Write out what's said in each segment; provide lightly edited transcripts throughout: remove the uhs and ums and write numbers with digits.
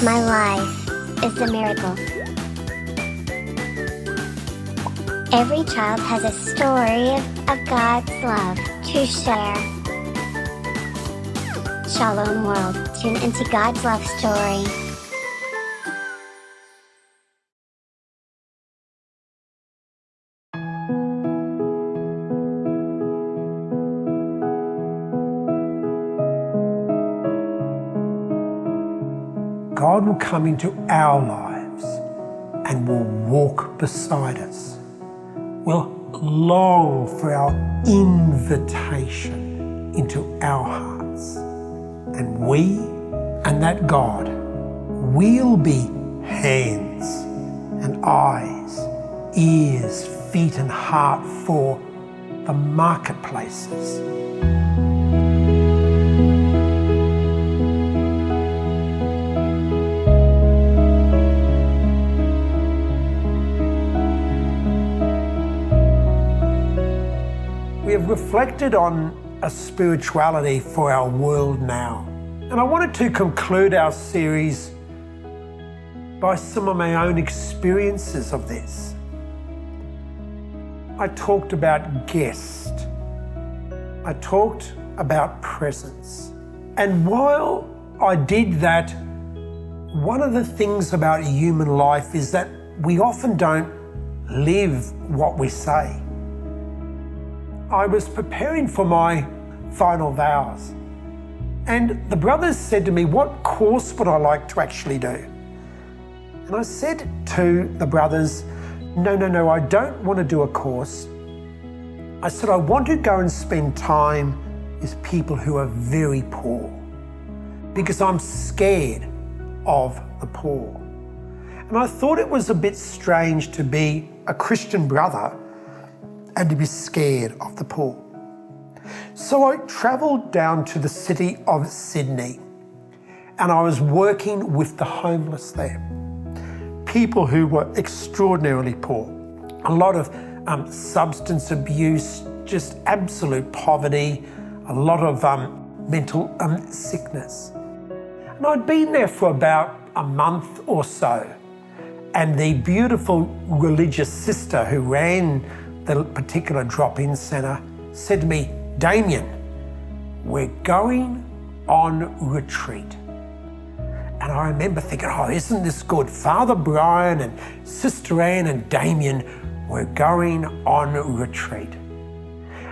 My life is a miracle. Every child has a story of God's love to share. Shalom world, tune into God's love story. God will come into our lives and will walk beside us. We'll long for our invitation into our hearts. And we and that God will be hands and eyes, ears, feet and heart for the marketplaces. We have reflected on a spirituality for our world now. And I wanted to conclude our series by some of my own experiences of this. I talked about guest. I talked about presence. And while I did that, one of the things about human life is that we often don't live what we say. I was preparing for my final vows, and the brothers said to me, what course would I like to actually do? And I said to the brothers, no, I don't want to do a course. I said, I want to go and spend time with people who are very poor, because I'm scared of the poor. And I thought it was a bit strange to be a Christian brother and to be scared of the poor. So I travelled down to the city of Sydney, and I was working with the homeless there. People who were extraordinarily poor. A lot of substance abuse, just absolute poverty, a lot of mental sickness. And I'd been there for about a month or so, and the beautiful religious sister who ran the particular drop-in centre said to me, Damien, we're going on retreat. And I remember thinking, isn't this good? Father Brian and Sister Anne and Damien were going on retreat.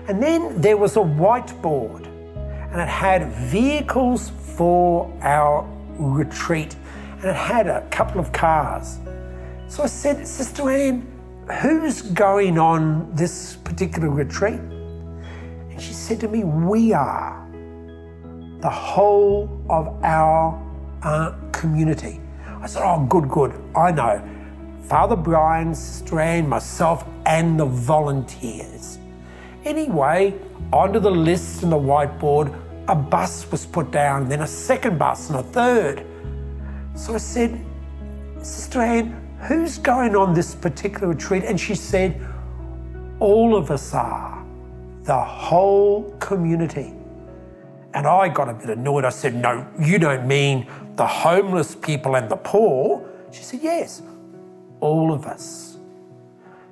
And then there was a whiteboard, and it had vehicles for our retreat, and it had a couple of cars. So I said, Sister Anne, who's going on this particular retreat? And she said to me, we are. The whole of our community. I said, good. I know. Father Brian, Sister Anne, myself, and the volunteers. Anyway, onto the list and the whiteboard, a bus was put down, then a second bus and a third. So I said, Sister Anne, who's going on this particular retreat? And she said, all of us are, the whole community. And I got a bit annoyed. I said, no, you don't mean the homeless people and the poor. She said, yes, all of us.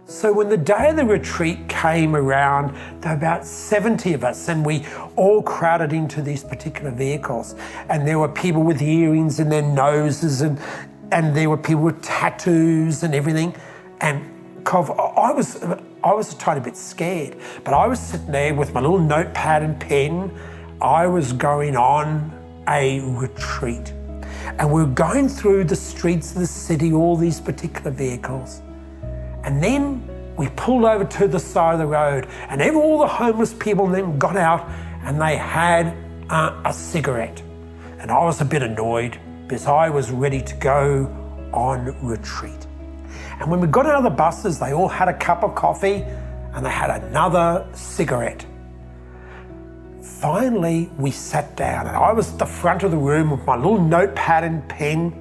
So when the day of the retreat came around, there were about 70 of us, and we all crowded into these particular vehicles. And there were people with earrings in their noses, and there were people with tattoos and everything. And I was a tiny bit scared, but I was sitting there with my little notepad and pen. I was going on a retreat, and we were going through the streets of the city, all these particular vehicles. And then we pulled over to the side of the road, and all the homeless people then got out, and they had a cigarette. And I was a bit annoyed, because I was ready to go on retreat. And when we got out of the buses, they all had a cup of coffee and they had another cigarette. Finally, we sat down, and I was at the front of the room with my little notepad and pen,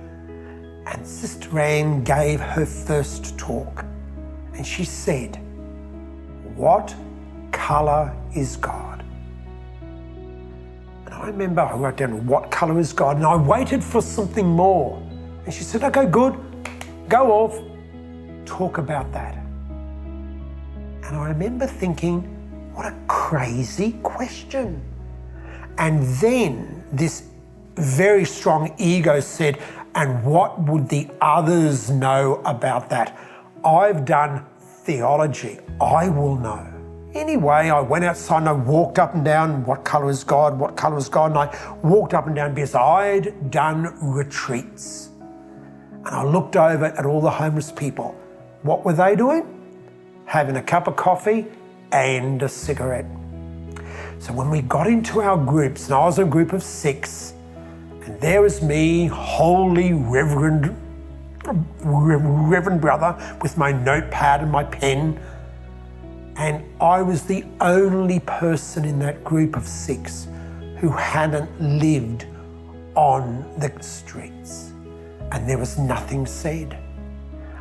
and Sister Anne gave her first talk. And she said, what colour is God? And I remember I wrote down, what colour is God? And I waited for something more. And she said, okay, good, go off, talk about that. And I remember thinking, what a crazy question. And then this very strong ego said, and what would the others know about that? I've done theology, I will know. Anyway, I went outside and I walked up and down, what colour is God, what colour is God? And I walked up and down because I'd done retreats. And I looked over at all the homeless people. What were they doing? Having a cup of coffee and a cigarette. So when we got into our groups, and I was in a group of 6, and there was me, holy reverend brother, with my notepad and my pen, and I was the only person in that group of 6 who hadn't lived on the streets, and there was nothing said.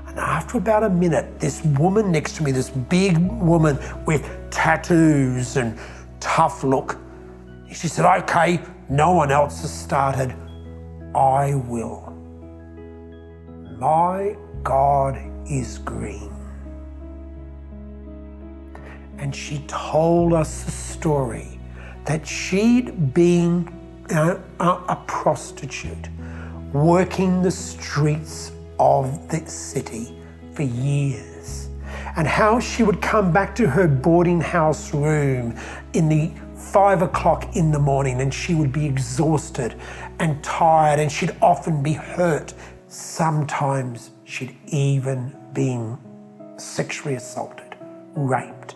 And after about a minute, this woman next to me, this big woman with tattoos and tough look, she said, okay, no one else has started, I will. My God is green. And she told us a story that she'd been a prostitute working the streets of the city for years, and how she would come back to her boarding house room in the 5 o'clock in the morning, and she would be exhausted and tired, and she'd often be hurt. Sometimes she'd even been sexually assaulted, raped.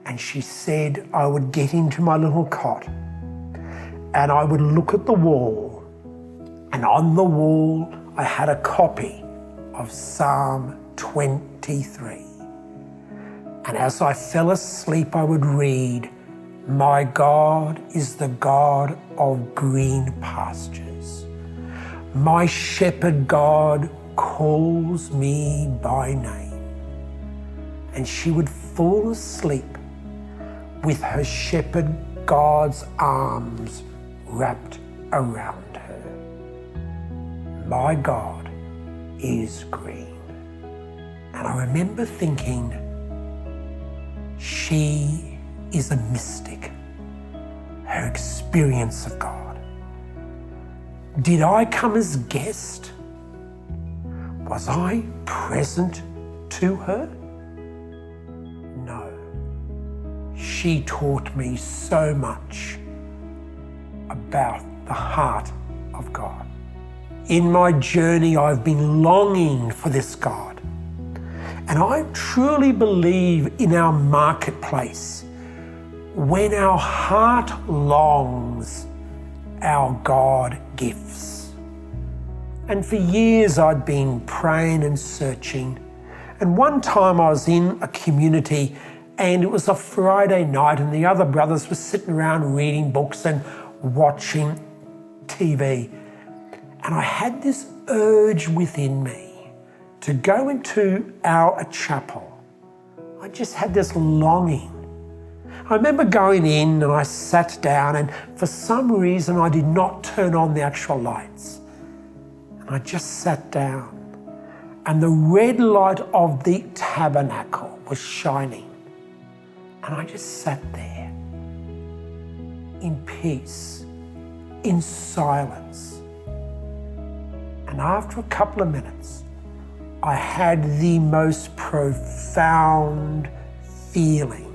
And she said, I would get into my little cot and I would look at the wall, and on the wall I had a copy of Psalm 23. And as I fell asleep, I would read, my God is the God of green pastures. My shepherd God calls me by name. And she would fall asleep with her shepherd God's arms wrapped around her. My God is green. And I remember thinking, she is a mystic. Her experience of God. Did I come as guest? Was I present to her? No. She taught me so much about the heart of God. In my journey, I've been longing for this God. And I truly believe in our marketplace, when our heart longs, our God gives. And for years I'd been praying and searching. And one time I was in a community, and it was a Friday night, and the other brothers were sitting around reading books and watching TV. And I had this urge within me to go into our chapel. I just had this longing. I remember going in and I sat down, and for some reason I did not turn on the actual lights. And I just sat down, and the red light of the tabernacle was shining. And I just sat there in peace, in silence. And after a couple of minutes, I had the most profound feeling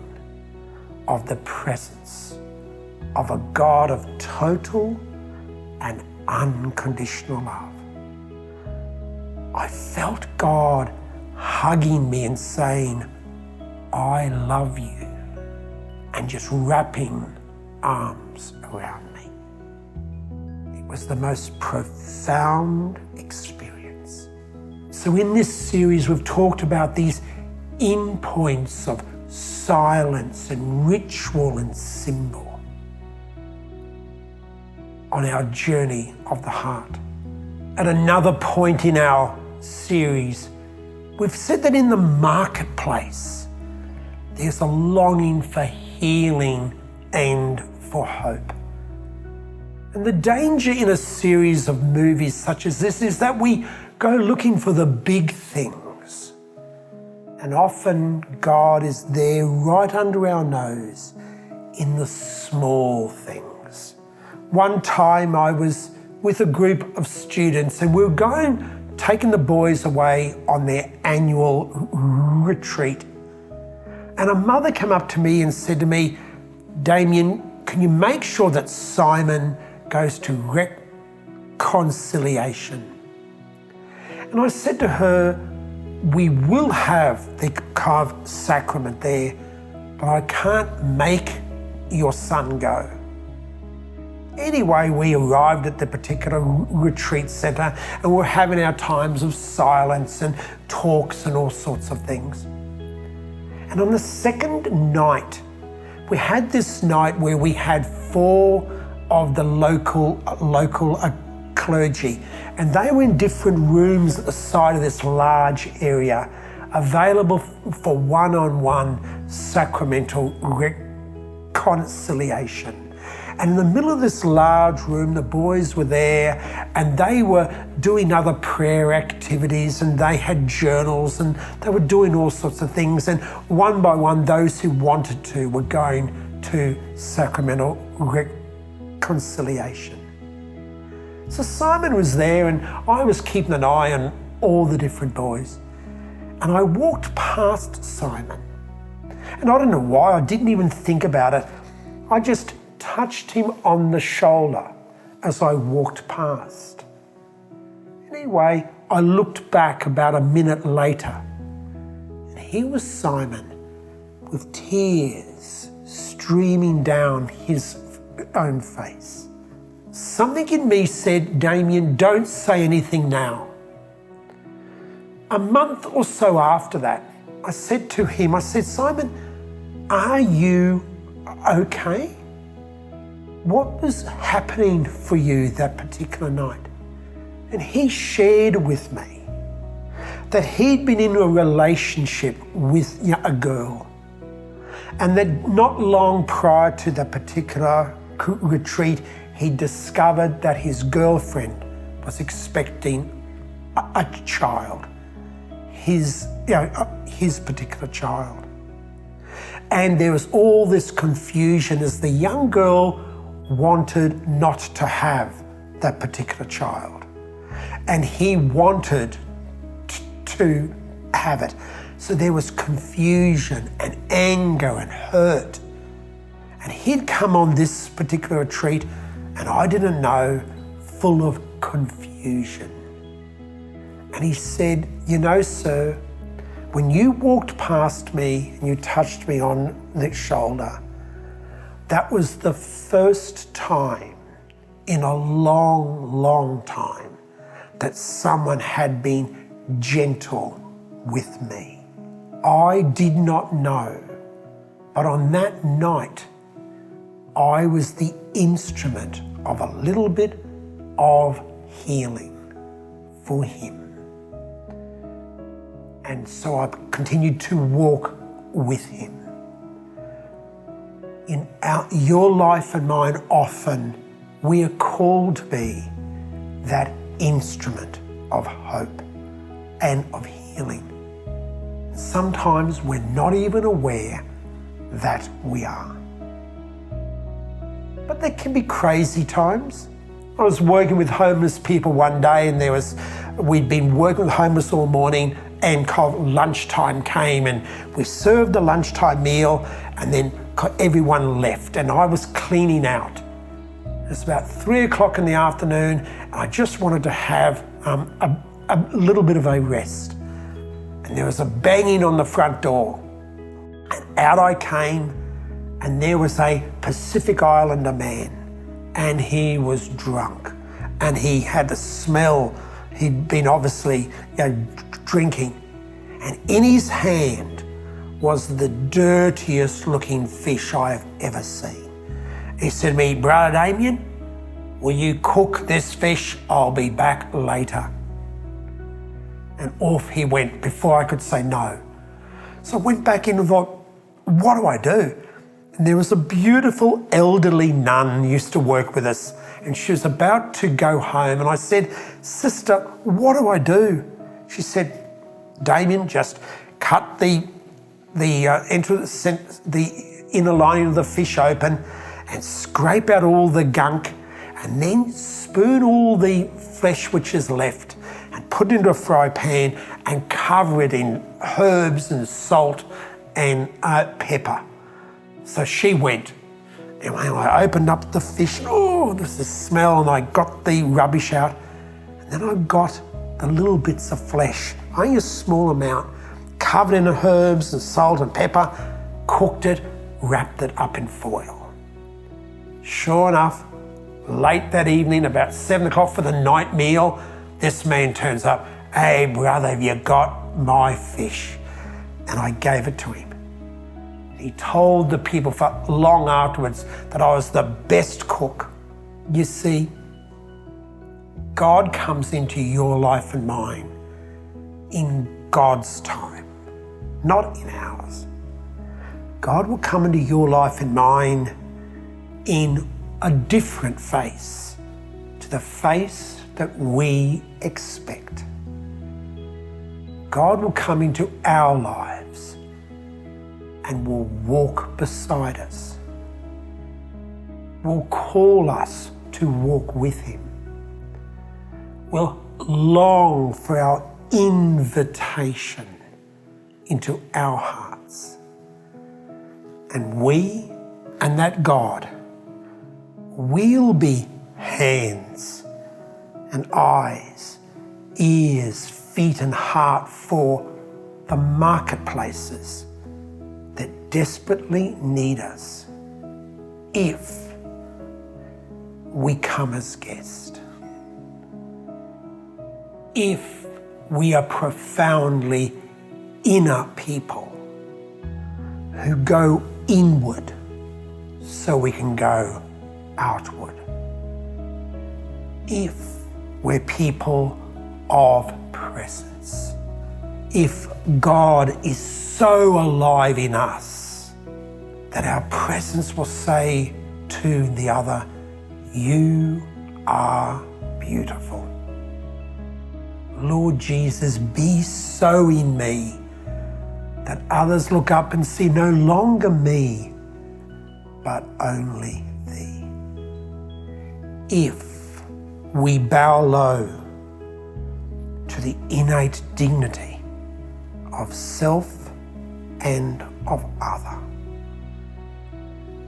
of the presence of a God of total and unconditional love. I felt God hugging me and saying, I love you, and just wrapping arms around me. It was the most profound experience. So in this series, we've talked about these endpoints of silence and ritual and symbol on our journey of the heart. At another point in our series, we've said that in the marketplace, there's a longing for healing and for hope. And the danger in a series of movies such as this is that we go looking for the big things. And often God is there right under our nose in the small things. One time I was with a group of students and we were taking the boys away on their annual retreat. And a mother came up to me and said to me, "Damien, can you make sure that Simon goes to reconciliation?" And I said to her, "We will have the kind of sacrament there, but I can't make your son go." Anyway, we arrived at the particular retreat centre and we were having our times of silence and talks and all sorts of things. And on the second night, we had this night where we had 4 of the local clergy, and they were in different rooms at the side of this large area, available for one-on-one sacramental reconciliation. And in the middle of this large room, the boys were there and they were doing other prayer activities and they had journals and they were doing all sorts of things. And one by one, those who wanted to were going to sacramental reconciliation. So Simon was there and I was keeping an eye on all the different boys. And I walked past Simon. And I don't know why, I didn't even think about it. I just touched him on the shoulder as I walked past. Anyway, I looked back about a minute later and here was Simon with tears streaming down his own face. Something in me said, "Damien, don't say anything now." A month or so after that, I said to him, "Simon, are you okay? What was happening for you that particular night?" And he shared with me that he'd been in a relationship with a girl, and that not long prior to that particular retreat, he discovered that his girlfriend was expecting a child, his particular child. And there was all this confusion as the young girl wanted not to have that particular child, and he wanted to have it. So there was confusion and anger and hurt. And he'd come on this particular retreat, and I didn't know, full of confusion. And he said, "You know, sir, when you walked past me and you touched me on the shoulder, that was the first time in a long, long time that someone had been gentle with me. I did not know, but on that night, I was the instrument of a little bit of healing for him." And so I continued to walk with him. In your life and mine, often we are called to be that instrument of hope and of healing. Sometimes we're not even aware that we are. But there can be crazy times. I was working with homeless people one day, and we'd been working with homeless all morning, and lunchtime came and we served the lunchtime meal, and then everyone left and I was cleaning out. It's about 3 o'clock in the afternoon and I just wanted to have a little bit of a rest. And there was a banging on the front door and out I came, and there was a Pacific Islander man, and he was drunk and he had the smell. He'd been obviously drinking, and in his hand was the dirtiest looking fish I have ever seen. He said to me, "Brother Damien, will you cook this fish? I'll be back later." And off he went before I could say no. So I went back in and thought, what do I do? And there was a beautiful elderly nun who used to work with us, and she was about to go home. And I said, "Sister, what do I do?" She said, "Damien, just cut the inner lining of the fish open and scrape out all the gunk, and then spoon all the flesh which is left and put it into a fry pan and cover it in herbs and salt and pepper." So she went, and when I opened up the fish, there's the smell, and I got the rubbish out, and then I got the little bits of flesh, only a small amount, covered in herbs and salt and pepper, cooked it, wrapped it up in foil. Sure enough, late that evening, about 7 o'clock for the night meal, this man turns up. "Hey brother, have you got my fish?" And I gave it to him. He told the people for long afterwards that I was the best cook. You see, God comes into your life and mine in God's time, not in ours. God will come into your life and mine in a different face to the face that we expect. God will come into our lives and will walk beside us, will call us to walk with him, will long for our invitation into our hearts. And we and that God will be hands and eyes, ears, feet and heart for the marketplaces that desperately need us if we come as guests. If we are profoundly inner people who go inward so we can go outward. If we're people of presence. If God is so alive in us that our presence will say to the other, "You are beautiful." Lord Jesus, be so in me that others look up and see no longer me, but only thee. If we bow low to the innate dignity of self and of other,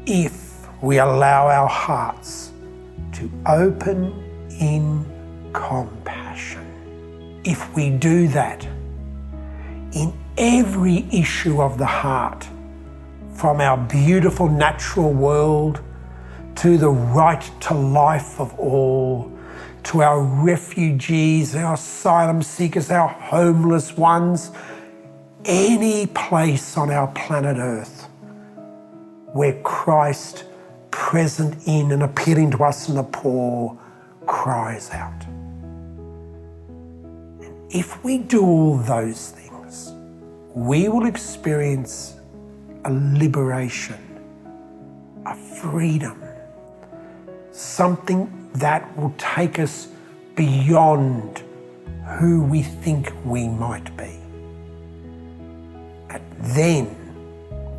if we allow our hearts to open in compassion, if we do that in every issue of the heart, from our beautiful natural world to the right to life of all, to our refugees, our asylum seekers, our homeless ones, any place on our planet Earth where Christ, present in and appealing to us and the poor, cries out. And if we do all those things, we will experience a liberation, a freedom, something that will take us beyond who we think we might be. And then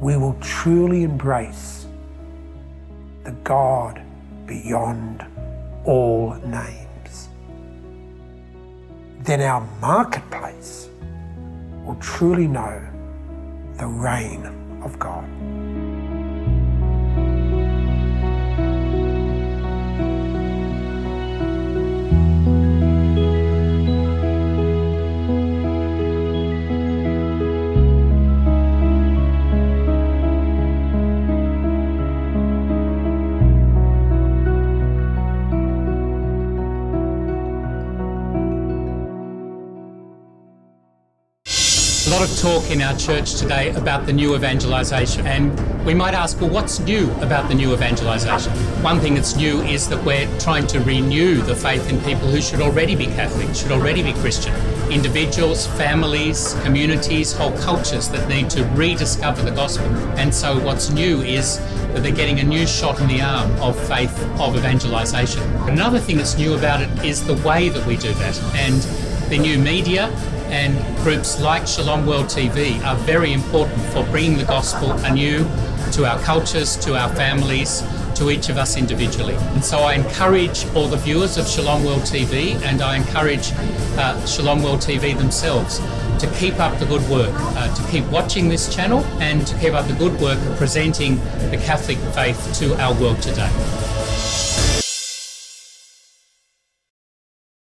we will truly embrace the God beyond all names. Then our marketplace will truly know the reign of God. A lot of talk in our church today about the new evangelisation, and we might ask, well, what's new about the new evangelisation? One thing that's new is that we're trying to renew the faith in people who should already be Catholic, should already be Christian. Individuals, families, communities, whole cultures that need to rediscover the gospel. And so what's new is that they're getting a new shot in the arm of faith, of evangelisation. Another thing that's new about it is the way that we do that. And the new media and groups like Shalom World TV are very important for bringing the gospel anew to our cultures, to our families, to each of us individually. And so I encourage all the viewers of Shalom World TV, and I encourage Shalom World TV themselves to keep up the good work, to keep watching this channel and to keep up the good work of presenting the Catholic faith to our world today.